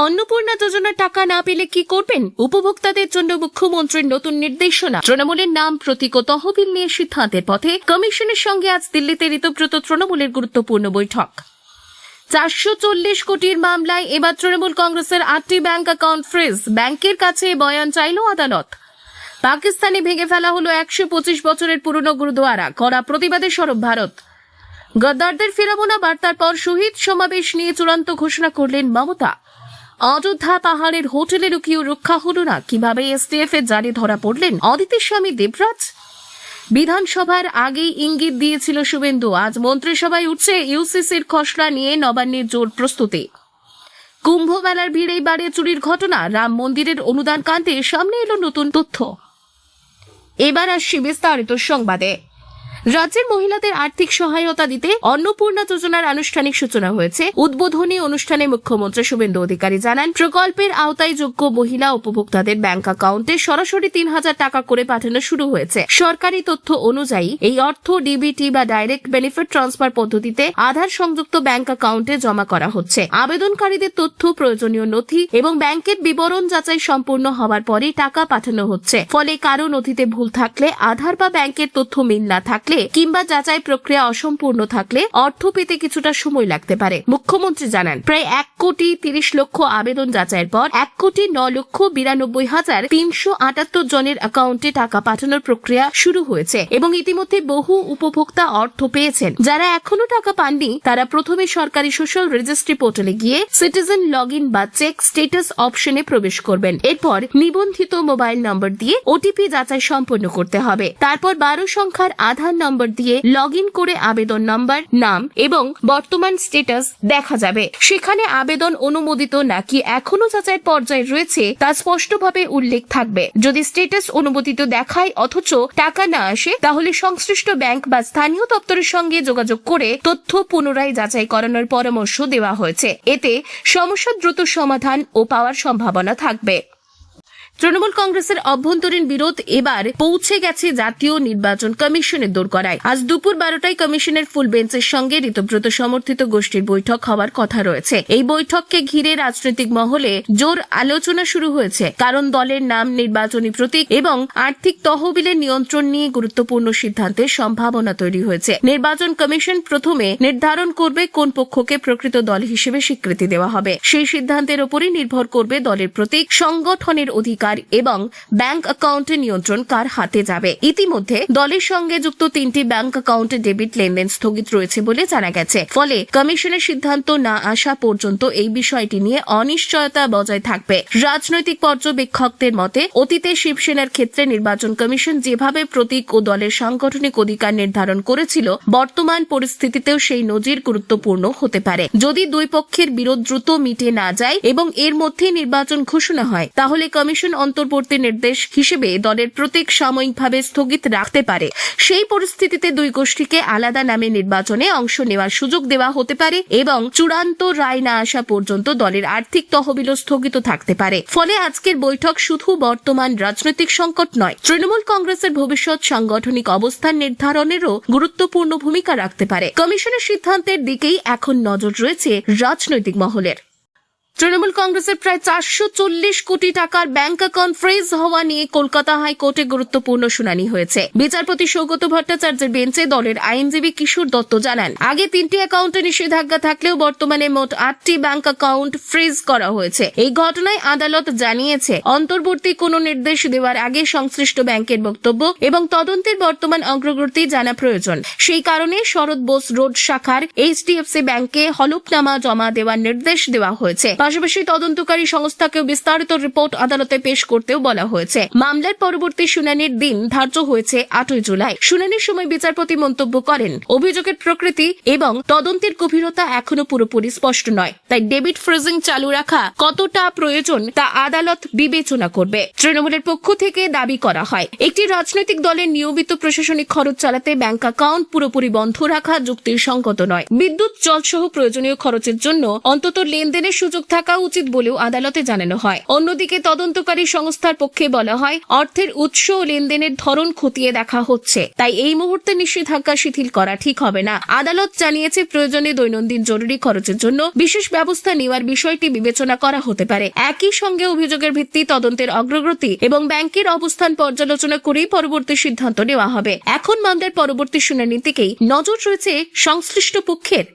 অন্নপূর্ণা যোজনার টাকা না পেলে কি করবেন? উপভোক্তাদের জন্য মুখ্যমন্ত্রীর নতুন নির্দেশনা। তৃণমূলের নাম, প্রতীক ও তহবিল নিয়ে সিদ্ধান্তের পথে কমিশনের সঙ্গে আজ দিল্লিতে ঋতব্রত তৃণমূলের গুরুত্বপূর্ণ বৈঠক। 440 কোটির মামলায় এবার তৃণমূল কংগ্রেসের 8টি ব্যাংক অ্যাকাউন্ট ফ্রিজ। ব্যাংকের কাছে বয়ান চাইল আদালত। পাকিস্তানে ভেঙে ফেলা হলো 125 বছরের পুরনো গুরুদুয়ারা। কড়া প্রতিবাদে সরব ভারত। গদ্দারদের ফেরাবো না বার্তার পর শহীদ সমাবেশ নিয়ে চূড়ান্ত ঘোষণা করলেন মমতা। অযোধ্যা পাহাড়ের হোটেলে রুকিয়েও রক্ষা হলো না। কিভাবে এসটিএফ এর জালে ধরা পড়লেন অদিতির স্বামী দেবরাজ? বিধানসভার আগেই ইঙ্গিত দিয়েছিল শুভেন্দু। আজ মন্ত্রিসভায় উঠছে ইউসিসির খসড়া নিয়ে নবান্নের জোর প্রস্তুতি। কুম্ভ মেলার ভিড়েই বাড়ে চুরির ঘটনা। রাম মন্দিরের অনুদান কাণ্ডে সামনে এলো নতুন তথ্য। এবার আসছি বিস্তারিত সংবাদে। রাজ্যের মহিলাদের আর্থিক সহায়তা দিতে অন্নপূর্ণা যোজনার আনুষ্ঠানিক সূচনা হয়েছে। উদ্বোধনী অনুষ্ঠানে মুখ্যমন্ত্রী শুভেন্দু অধিকারী জানান, প্রকল্পের আওতায় যোগ্য মহিলা উপভোক্তাদের ব্যাংক অ্যাকাউন্টে সরাসরি 3,000 টাকা করে পাঠানো শুরু হয়েছে। সরকারি তথ্য অনুযায়ী এই অর্থ ডিবিটি বা ডাইরেক্ট বেনিফিট ট্রান্সফার পদ্ধতিতে আধার সংযুক্ত ব্যাংক অ্যাকাউন্টে জমা করা হচ্ছে। আবেদনকারীদের তথ্য, প্রয়োজনীয় নথি এবং ব্যাংকের বিবরণ যাচাই সম্পূর্ণ হওয়ার পরই টাকা পাঠানো হচ্ছে। ফলে কারো নথিতে ভুল থাকলে, আধার বা ব্যাংকের তথ্য মিল না থাকলে কিংবা যাচাই প্রক্রিয়া অসম্পূর্ণ থাকলে অর্থ পেতে কিছুটা সময় লাগতে পারে। মুখ্যমন্ত্রী জানান, প্রায় 1,30,00,000 আবেদন যাচাইয়ের পর 1,09,92,378 জনের অ্যাকাউন্টে টাকা পাঠানোর প্রক্রিয়া শুরু হয়েছে এবং ইতিমধ্যে বহু উপভোক্তা অর্থ পেয়েছেন। যারা এখনো টাকা পাননি তারা প্রথমে সরকারি সোশ্যাল রেজিস্ট্রি পোর্টালে গিয়ে সিটিজেন লগ ইন বা চেক স্ট্যাটাস অপশনে প্রবেশ করবেন। এরপর নিবন্ধিত মোবাইল নম্বর দিয়ে ওটিপি যাচাই সম্পন্ন করতে হবে। তারপর 12 সংখ্যার আধার নম্বর দিয়ে লগ ইন করে আবেদন নম্বর, নাম এবং বর্তমান স্ট্যাটাস দেখা যাবে। সেখানে আবেদন অনুমোদিত নাকি এখনো যাচাইয়ের পর্যায়ে রয়েছে তা স্পষ্টভাবে উল্লেখ থাকবে। যদি স্ট্যাটাস অনুমোদিত দেখায় অথচ টাকা না আসে, তাহলে সংশ্লিষ্ট ব্যাংক বা স্থানীয় দপ্তরের সঙ্গে যোগাযোগ করে তথ্য পুনরায় যাচাই করানোর পরামর্শ দেওয়া হয়েছে। এতে সমস্যা দ্রুত সমাধান ও পাওয়ার সম্ভাবনা থাকবে। তৃণমূল কংগ্রেসের অভ্যন্তরীণ বিরোধ এবার পৌঁছে গেছে জাতীয় নির্বাচন কমিশনের দোরগোড়ায়। আজ দুপুর 12টায় কমিশনের ফুল বেঞ্চের সঙ্গে ঋতব্রত সমর্থিত গোষ্ঠীর বৈঠক হওয়ার কথা রয়েছে। এই বৈঠককে ঘিরে রাজনৈতিক মহলে জোর আলোচনা শুরু হয়েছে, কারণ দলের নাম, নির্বাচনী প্রতীক এবং আর্থিক তহবিলের নিয়ন্ত্রণ নিয়ে গুরুত্বপূর্ণ সিদ্ধান্তের সম্ভাবনা তৈরি হয়েছে। নির্বাচন কমিশন প্রথমে নির্ধারণ করবে কোন পক্ষকে প্রকৃত দল হিসেবে স্বীকৃতি দেওয়া হবে। সেই সিদ্ধান্তের উপরই নির্ভর করবে দলের প্রতীক, সংগঠনের অধিকার এবং ব্যাংক অ্যাকাউন্টে নিয়ন্ত্রণ কার হাতে যাবে। ইতিমধ্যে দলের সঙ্গে যুক্ত 3টি ব্যাংক অ্যাকাউন্টে ডেবিট লেনদেন স্থগিত রয়েছে বলে জানা গেছে। ফলে কমিশনের সিদ্ধান্ত না আসা পর্যন্ত এই বিষয়টি নিয়ে অনিশ্চয়তা বজায় থাকবে। রাজনৈতিক পর্যবেক্ষকদের মতে, অতীতে শিবসেনার ক্ষেত্রে নির্বাচন কমিশন যেভাবে প্রতীক ও দলের সাংগঠনিক অধিকার নির্ধারণ করেছিল, বর্তমান পরিস্থিতিতেও সেই নজির গুরুত্বপূর্ণ হতে পারে। যদি দুই পক্ষের বিরোধ দ্রুত মিটে না যায় এবং এর মধ্যে নির্বাচন ঘোষণা হয়, তাহলে কমিশন অন্তর্বর্তী নির্দেশ হিসেবে দলের প্রতীক সাময়িকভাবে স্থগিত রাখতে পারে। সেই পরিস্থিতিতে দুই গোষ্ঠীকে আলাদা নামে নির্বাচনে অংশ নেওয়ার সুযোগ দেওয়া হতে পারে এবং চূড়ান্ত রায় না আসা পর্যন্ত দলের আর্থিক তহবিলও স্থগিত থাকতে পারে। ফলে আজকের বৈঠক শুধু বর্তমান রাজনৈতিক সংকট নয়, তৃণমূল কংগ্রেসের ভবিষ্যৎ সাংগঠনিক অবস্থান নির্ধারণেরও গুরুত্বপূর্ণ ভূমিকা রাখতে পারে। কমিশনের সিদ্ধান্তের দিকেই এখন নজর রয়েছে রাজনৈতিক মহলের। তৃণমূল কংগ্রেসের প্রায় 440 কোটি টাকার ব্যাংক অ্যাকাউন্ট ফ্রিজ হওয়া নিয়ে কলকাতা হাইকোর্টে গুরুত্বপূর্ণ শুনানি হয়েছে। বিচারপতি সৌগত ভট্টাচার্যের বেঞ্চে দলের আইনজীবী কিশোর দত্ত জানান, আগে 3টি অ্যাকাউন্টে নিষেধাজ্ঞা থাকলেও বর্তমানে মোট 8টি ব্যাংক অ্যাকাউন্ট ফ্রিজ করা হয়েছে। এই ঘটনায় আদালত জানিয়েছে, অন্তর্বর্তী কোনো নির্দেশ দেওয়ার আগে সংশ্লিষ্ট ব্যাংকের বক্তব্য এবং তদন্তের বর্তমান অগ্রগতি জানা প্রয়োজন। সেই কারণে শরৎ বোস রোড শাখার এইচডিএফসি ব্যাংকে হলফনামা জমা দেওয়ার নির্দেশ দেওয়া হয়েছে। পাশাপাশি তদন্তকারী সংস্থাকেও বিস্তারিত রিপোর্ট আদালতে পেশ করতেও বলা হয়েছে। মামলার পরবর্তী শুনানির দিন ধার্য হয়েছে 8ই জুলাই। শুনানির সময় বিচারপতি মন্তব্য করেন, অভিযোগের প্রকৃতি এবং তদন্তের গভীরতা এখনো পুরোপুরি স্পষ্ট নয়, তাই ডেবিট ফ্রিজিং চালু রাখা কতটা প্রয়োজন তা আদালত বিবেচনা করবে। তৃণমূলের পক্ষ থেকে দাবি করা হয়, একটি রাজনৈতিক দলের নিয়মিত প্রশাসনিক খরচ চালাতে ব্যাংক অ্যাকাউন্ট পুরোপুরি বন্ধ রাখা যুক্তিসঙ্গত নয়। বিদ্যুৎ, জল সহ প্রয়োজনীয় খরচের জন্য অন্তত লেনদেনের সুযোগ থাকা উচিত বলেও আদালতে জানানো হয়। অন্যদিকে তদন্তকারী সংস্থার পক্ষে বলা হয়, অর্থের উৎস ও লেনদেনের ধরন খতিয়ে দেখা হচ্ছে, তাই এই মুহূর্তে নিষেধাজ্ঞা শিথিল করা ঠিক হবে না। আদালত জানিয়েছে, প্রয়োজনে দৈনন্দিন জরুরি খরচের জন্য বিশেষ ব্যবস্থা নেওয়ার বিষয়টি বিবেচনা করা হতে পারে। একই সঙ্গে অভিযোগের ভিত্তি, তদন্তের অগ্রগতি এবং ব্যাংকের অবস্থান পর্যালোচনা করেই পরবর্তী সিদ্ধান্ত নেওয়া হবে। এখন মামলার পরবর্তী শুনানির দিকেই নজর রয়েছে সংশ্লিষ্ট পক্ষের।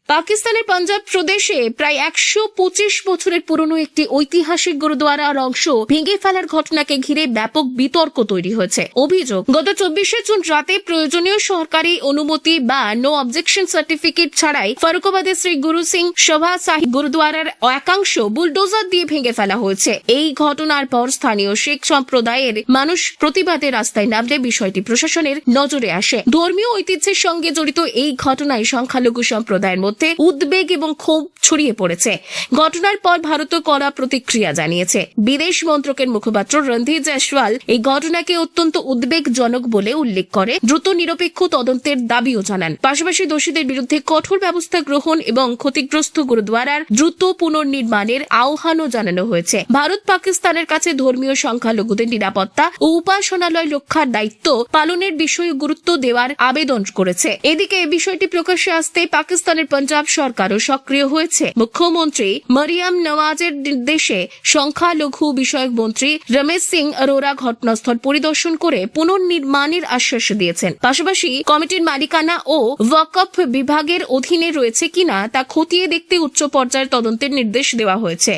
পাকিস্তানের পাঞ্জাব প্রদেশে প্রায় 125 বছরের পুরনো একটি ঐতিহাসিক গুরুদ্বারার অংশ ভেঙে ফেলার ঘটনাকে ঘিরে ব্যাপক বিতর্ক তৈরি হয়েছে। অভিযোগ, গত 24শে জুন রাতে প্রয়োজনীয় সরকারি অনুমতি বা নো অবজেকশন সার্টিফিকেট ছাড়াই ফারুকাবাদের শ্রী গুরু সিং সভা সাহিব গুরুদ্বারার একাংশ বুলডোজার দিয়ে ভেঙে ফেলা হয়েছে। এই ঘটনার পর স্থানীয় শিখ সম্প্রদায়ের মানুষ প্রতিবাদে রাস্তায় নামলে বিষয়টি প্রশাসনের নজরে আসে। ধর্মীয় ঐতিহ্যের সঙ্গে জড়িত এই ঘটনায় সংখ্যালঘু সম্প্রদায়ের মধ্যে উদ্বেগ এবং ক্ষোভ ছড়িয়ে পড়েছে। ঘটনার পর ভারতও কড়া প্রতিক্রিয়া জানিয়েছে। বিদেশ মন্ত্রকের মুখপাত্র রণধীর জয়সওয়াল এই ঘটনাকে অত্যন্ত উদ্বেগজনক বলে উল্লেখ করে দ্রুত নিরপেক্ষ তদন্তের দাবিও জানান। পাশাপাশি দোষীদের বিরুদ্ধে কঠোর ব্যবস্থা গ্রহণ এবং ক্ষতিগ্রস্ত গুরুদ্বারার দ্রুত পুনর্নির্মাণের আহ্বানও জানানো হয়েছে। ভারত পাকিস্তানের কাছে ধর্মীয় সংখ্যালঘুদের নিরাপত্তা ও উপাসনালয় রক্ষার দায়িত্ব পালনের বিষয়ে গুরুত্ব দেওয়ার আবেদন করেছে। এদিকে এই বিষয়টি প্রকাশ্যে আসতে পাকিস্তানের পাঞ্জাব সরকারও সক্রিয় হয়েছে। মুখ্যমন্ত্রী মরিয়াম নওয়াজের নির্দেশে সংখ্যালঘু বিষয়ক মন্ত্রী রমেশ সিং অরোরা ঘটনাস্থল পরিদর্শন করে পুনর্নির্মাণের আশ্বাস দিয়েছেন। পাশাপাশি কমিটির মালিকানা ও ওয়াকফ বিভাগের অধীনে রয়েছে কিনা তা খতিয়ে দেখতে উচ্চ পর্যায়ের তদন্তের নির্দেশ দেওয়া হয়েছে।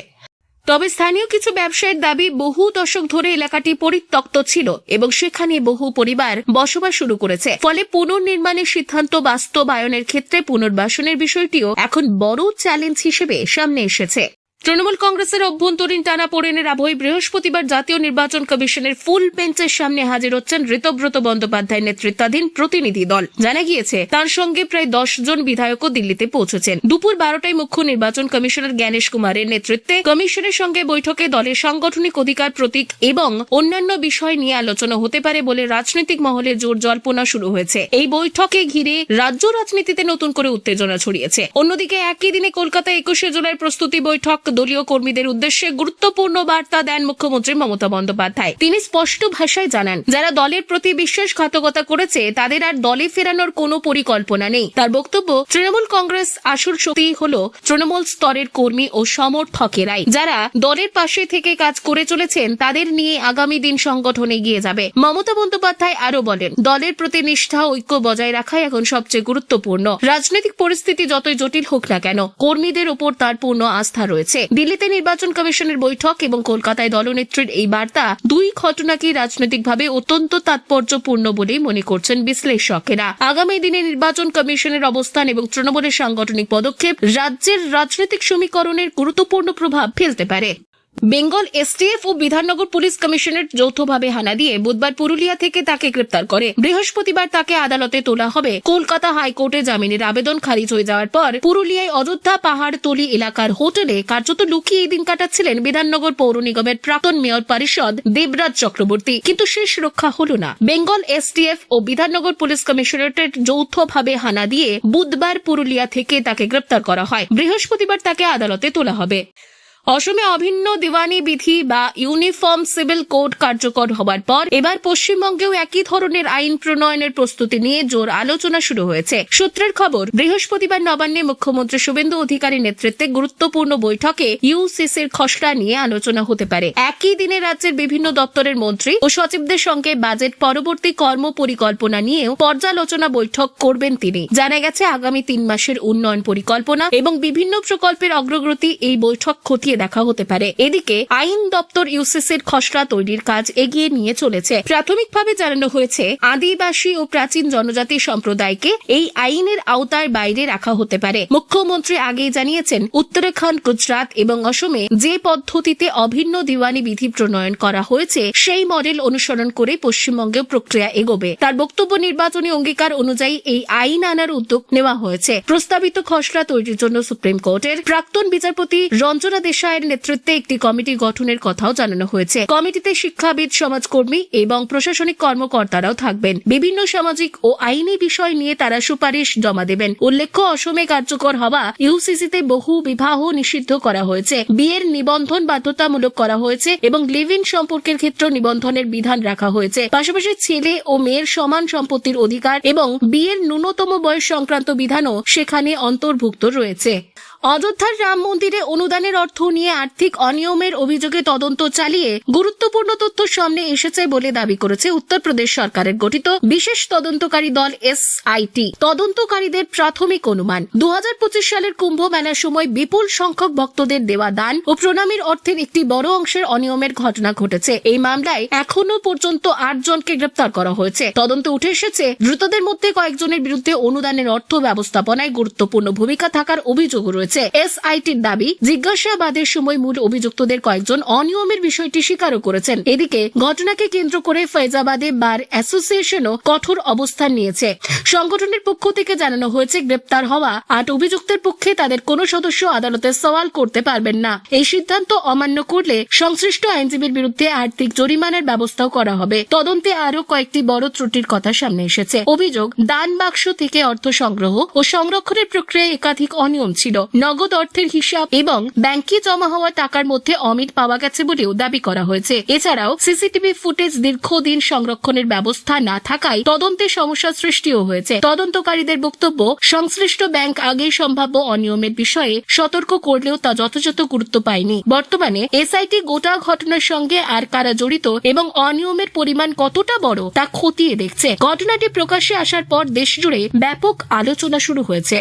তবে স্থানীয় কিছু ব্যবসায়ীর দাবি, বহু দশক ধরে এলাকাটি পরিত্যক্ত ছিল এবং সেখানে বহু পরিবার বসবাস শুরু করেছে। ফলে পুনর্নির্মাণের সিদ্ধান্ত বাস্তবায়নের ক্ষেত্রে পুনর্বাসনের বিষয়টিও এখন বড় চ্যালেঞ্জ হিসেবে সামনে এসেছে। তৃণমূল কংগ্রেসের অভ্যন্তরীণ টানাপোড়েনের আবহে বৃহস্পতিবার জাতীয় নির্বাচন কমিশনের ফুল বেঞ্চের সামনে হাজির হচ্ছেন ঋতব্রত বন্দ্যোপাধ্যায়ের নেতৃত্বাধীন প্রতিনিধি দল। জানা গিয়েছে, তার সঙ্গে প্রায় 10 জন বিধায়কও দিল্লিতে পৌঁছেছেন। দুপুর 12টায় মুখ্য নির্বাচন কমিশনার জ্ঞানেশ কুমারের নেতৃত্বে কমিশনের সঙ্গে বৈঠকে দলের সাংগঠনিক অধিকার প্রতীক এবং অন্যান্য বিষয় নিয়ে আলোচনা হতে পারে বলে রাজনৈতিক মহলে জোর জল্পনা শুরু হয়েছে। এই বৈঠকে ঘিরে রাজ্য রাজনীতিতে নতুন করে উত্তেজনা ছড়িয়েছে। অন্যদিকে একই দিনে কলকাতায় 21শে জুলাইয়ের প্রস্তুতি বৈঠক দলীয় কর্মীদের উদ্দেশ্যে গুরুত্বপূর্ণ বার্তা দেন মুখ্যমন্ত্রী মমতা বন্দ্যোপাধ্যায়। তিনি স্পষ্ট ভাষায় জানান, যারা দলের প্রতি বিশ্বাসঘাতকতা করেছে তাদের আর দলে ফেরানোর কোনো পরিকল্পনা নেই। তার বক্তব্য, তৃণমূল কংগ্রেস আসল শক্তি হল তৃণমূল স্তরের কর্মী ও সমর্থকেরাই। যারা দলের পাশে থেকে কাজ করে চলেছেন তাদের নিয়ে আগামী দিন সংগঠন এগিয়ে যাবে। মমতা বন্দ্যোপাধ্যায় আরো বলেন, দলের প্রতি নিষ্ঠা ঐক্য বজায় রাখাই এখন সবচেয়ে গুরুত্বপূর্ণ। রাজনৈতিক পরিস্থিতি যতই জটিল হোক না কেন, কর্মীদের উপর তার পূর্ণ আস্থা রয়েছে। দিল্লিতে নির্বাচন কমিশনের বৈঠক এবং কলকাতায় দলনেত্রীর এই বার্তা, দুই ঘটনাকে রাজনৈতিকভাবে অত্যন্ত তাৎপর্যপূর্ণ বলেই মনে করছেন বিশ্লেষকেরা। আগামী দিনে নির্বাচন কমিশনের অবস্থান এবং তৃণমূলের সাংগঠনিক পদক্ষেপ রাজ্যের রাজনৈতিক সমীকরণের গুরুত্বপূর্ণ প্রভাব ফেলতে পারে। বেঙ্গল এসটিএফ ও বিধাননগর পুলিশ কমিশনারেট যৌথভাবে হানা দিয়ে বুধবার পুরুলিয়া থেকে তাকে গ্রেপ্তার করে। বৃহস্পতিবার তাকে আদালতে তোলা হবে। কলকাতা হাইকোর্টে জামিনের আবেদন খারিজ হয়ে যাওয়ার পর পুরুলিয়ায় অযোধ্যা পাহাড়তলি এলাকার হোটেলে কার্যত লুকিয়ে দিন কাটাচ্ছিলেন বিধাননগর পৌর নিগমের প্রাক্তন মেয়র পরিষদ দেবরাজ চক্রবর্তী, কিন্তু শেষ রক্ষা হল না। বেঙ্গল এসটিএফ ও বিধাননগর পুলিশ কমিশনারেটের যৌথভাবে হানা দিয়ে বুধবার পুরুলিয়া থেকে তাকে গ্রেপ্তার করা হয়। বৃহস্পতিবার তাকে আদালতে তোলা হবে। অসমে অভিন্ন দিওয়ানি বিধি বা ইউনিফর্ম সিভিল কোড কার্যকর হবার পর এবার পশ্চিমবঙ্গেও একই ধরনের আইন প্রণয়নের প্রস্তুতি নিয়ে জোর আলোচনা শুরু হয়েছে। সূত্রের খবর, বৃহস্পতিবার নবান্নে মুখ্যমন্ত্রী শুভেন্দু অধিকারীর নেতৃত্বে গুরুত্বপূর্ণ বৈঠকে ইউসিসির খসড়া নিয়ে আলোচনা হতে পারে। একই দিনে রাজ্যের বিভিন্ন দপ্তরের মন্ত্রী ও সচিবদের সঙ্গে বাজেট পরবর্তী কর্ম পরিকল্পনা নিয়েও পর্যালোচনা বৈঠক করবেন তিনি। জানা গেছে, আগামী 3 মাসের উন্নয়ন পরিকল্পনা এবং বিভিন্ন প্রকল্পের অগ্রগতি এই বৈঠক খতিয়ে দেখা হতে পারে। এদিকে আইন দপ্তর ইউসিসির খসড়া তৈরির কাজ এগিয়ে নিয়ে চলেছে। প্রাথমিকভাবে জানানো হয়েছে, আদিবাসী ও প্রাচীন জনজাতি সম্প্রদায়কে এই আইনের আওতার বাইরে রাখা হতে পারে। মুখ্যমন্ত্রী আগেই জানিয়েছেন, উত্তরাখণ্ড, গুজরাট এবং অসমে যে পদ্ধতিতে অভিন্ন দিওয়ানি বিধি প্রণয়ন করা হয়েছে সেই মডেল অনুসরণ করে পশ্চিমবঙ্গেও প্রক্রিয়া এগোবে। তার বক্তব্য, নির্বাচনী অঙ্গীকার অনুযায়ী এই আইন আনার উদ্যোগ নেওয়া হয়েছে। প্রস্তাবিত খসড়া তৈরির জন্য সুপ্রিম কোর্টের প্রাক্তন বিচারপতি রঞ্জনা দেশাই সায়ের নেতৃত্বে একটি কমিটি গঠনের কথাও জানানো হয়েছে। কমিটিতে শিক্ষাবিদ, সমাজকর্মী এবং প্রশাসনিক কর্মকর্তারাও থাকবেন। বিভিন্ন সামাজিক ও আইনি বিষয় নিয়ে তারা সুপারিশ জমা দেবেন। উল্লেখ্য, অসমে কার্যকর হওয়া ইউসিসিতে বহু বিবাহ নিষিদ্ধ করা হয়েছে, বিয়ের নিবন্ধন বাধ্যতামূলক করা হয়েছে এবং লিভ ইন সম্পর্কের ক্ষেত্রে নিবন্ধনের বিধান রাখা হয়েছে। পাশাপাশি ছেলে ও মেয়ের সমান সম্পত্তির অধিকার এবং বিয়ের ন্যূনতম বয়স সংক্রান্ত বিধানও সেখানে অন্তর্ভুক্ত রয়েছে। অযোধ্যার রাম মন্দিরে অনুদানের অর্থ নিয়ে আর্থিক অনিয়মের অভিযোগে তদন্ত চালিয়ে গুরুত্বপূর্ণ তথ্য সামনে এসেছে বলে দাবি করেছে উত্তরপ্রদেশ সরকারের গঠিত বিশেষ তদন্তকারী দল এসআইটি। তদন্তকারীদের প্রাথমিক অনুমান, 2025 সালের কুম্ভ মেলার সময় বিপুল সংখ্যক ভক্তদের দেওয়া দান ও প্রণামীর অর্থের একটি বড় অংশের অনিয়মের ঘটনা ঘটেছে। এই মামলায় এখনো পর্যন্ত 8 জনকে গ্রেপ্তার করা হয়েছে। তদন্তে উঠে এসেছে, ধৃতদের মধ্যে কয়েকজনের বিরুদ্ধে অনুদানের অর্থ ব্যবস্থাপনায় গুরুত্বপূর্ণ ভূমিকা থাকার অভিযোগ রয়েছে। এসআইটির দাবি, জিজ্ঞাসাবাদের সময় মূল অভিযুক্তদের কয়েকজন অনিয়মের বিষয়টি স্বীকারও করেছেন। এদিকে ঘটনাকে কেন্দ্র করে ফৈজাবাদে বার অ্যাসোসিয়েশনও কঠোর অবস্থান নিয়েছে। সংগঠনের পক্ষ থেকে জানানো হয়েছে, গ্রেপ্তার হওয়া 8 অভিযুক্তের পক্ষে তাদের কোনো সদস্য আদালতে সওয়াল করতে পারবেন না। এই সিদ্ধান্ত অমান্য করলে সংশ্লিষ্ট আইনজীবীর বিরুদ্ধে আর্থিক জরিমানার ব্যবস্থাও করা হবে। তদন্তে আরও কয়েকটি বড় ত্রুটির কথা সামনে এসেছে। অভিযোগ, দান বাক্স থেকে অর্থ সংগ্রহ ও সংরক্ষণের প্রক্রিয়ায় একাধিক অনিয়ম ছিল। নগদ অর্থের হিসাব এবং ব্যাংকে জমা হওয়া টাকার মধ্যে অমিল পাওয়া গেছে বলেও দাবি করা হয়েছে। এছাড়াও সিসিটিভি ফুটেজ দীর্ঘদিন সংরক্ষণের ব্যবস্থা না থাকায় তদন্তে সমস্যার সৃষ্টিও হয়েছে। তদন্তকারীদের বক্তব্য, সংশ্লিষ্ট ব্যাংক আগেই সম্ভাব্য অনিয়মের বিষয়ে সতর্ক করলেও তা যথাযথ গুরুত্ব পায়নি। বর্তমানে এসআইটি গোটা ঘটনার সঙ্গে আর কারা জড়িত এবং অনিয়মের পরিমাণ কতটা বড় তা খতিয়ে দেখছে। ঘটনাটি প্রকাশ্যে আসার পর দেশজুড়ে ব্যাপক আলোচনা শুরু হয়েছে।